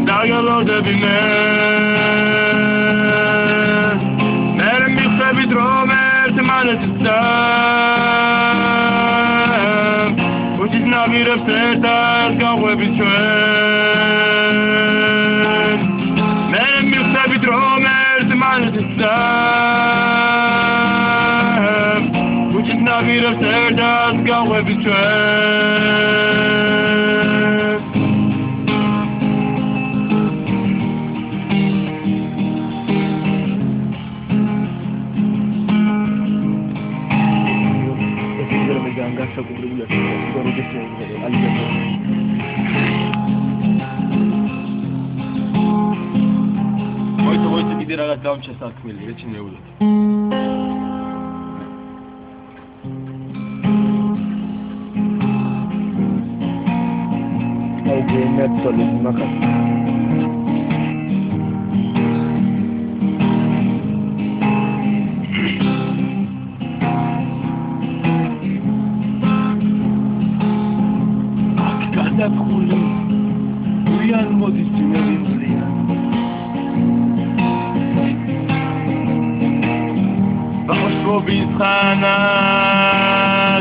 Dagalo de bime, mermi Ucis navirებს ერთად გავყვებით ჩვენ მე მივხვდებით რომ ერთმანეთსა Ucis navirებს ერთად გავყვებით ჩვენ რაღაც დამჭეს საქმელი ეჩინეულად. აიგე მეტსოლი მაგას. აქ გადაფხული უიან მოდის ძინებინძლია. Bobisana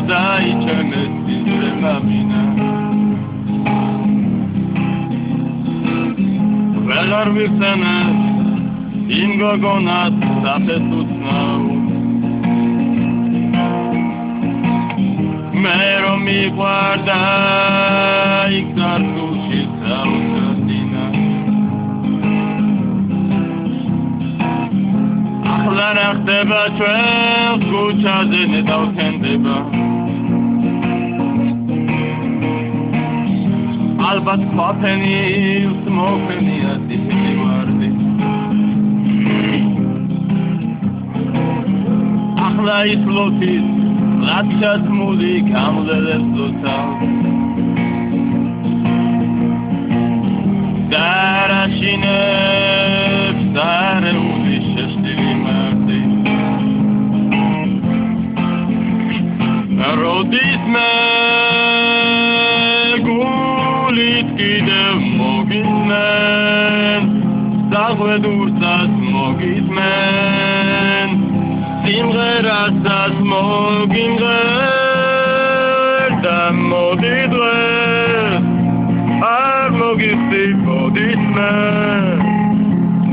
daichemes dinremamina Velar virsana ingogonat sapetutnau Mero mi guarda iktartushi sausatina Lara xდება ჩვენ ქუჩაზე ნედავქენდება ალბათ ყოფენილს მოფენია დიდი ვარდი ახლა ის ლოთის ლაცაც მული გამძლებს ლოცავს დარაშინებს დარეული შეშტილი Rodis me gulit kidem mogitmen Sagvedursas mogitmen Simgerasas mogimger Dam modidres Ar mogifti moditmen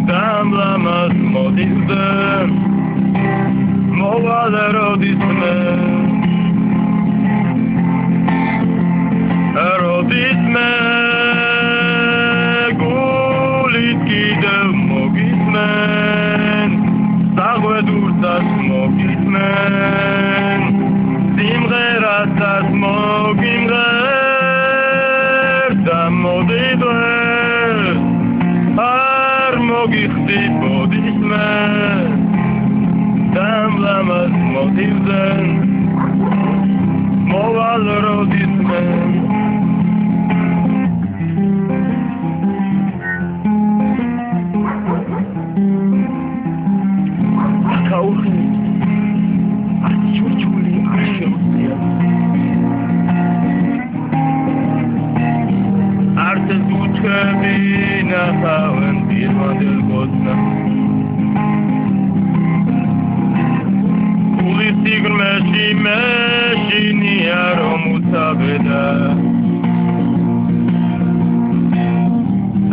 Dam lamas modizem Movale rodismen Rodis me gulit kidem mogitmen Sagvedursas mogitmen Simgerasas mogimger Dam modidres Ar mogichti bodismen Dam lamas modizem Moval rodismen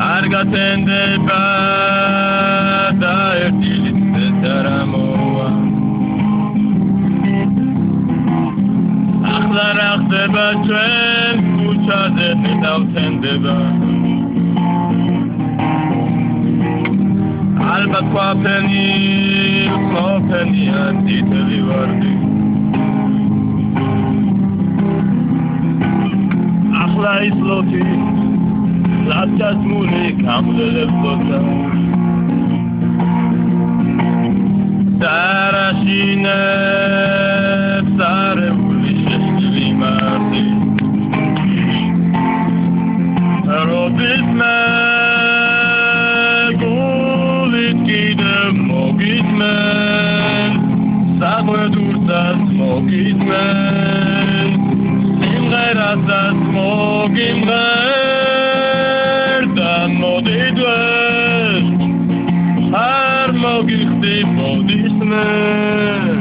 Argatendeba da ertilitse taramoa Akhlar akhseba ჩვენ ქუჩაზე ნედავთენდება ალბათ ყოფენია დიდელი ვარდი ახლა ის ლოთი ლაცაც მული გამძლებს ლოცა დარაშინებს არეული შეშტილი მარტი როდის მე გულით კიდევ მოგიტმენ საღვედურსაც მოგიტმენ სიმღერასაც მოგიმღერ და მოდიდვეს არ მოგიხდი მოდისმენ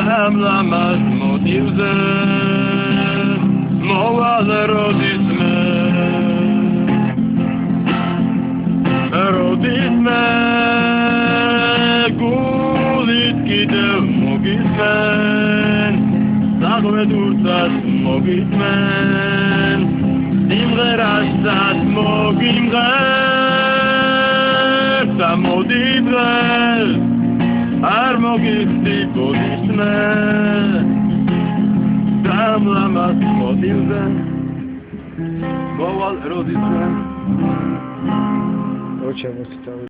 Samlamas motivze Moval rodisme Rodisme Gulit kidev mogismen Zagvet urtsas mogismen Simgerasas mogimger Samodidves Ar mogisti bodisme Samlamas motivze Moval rodisme Очень устал.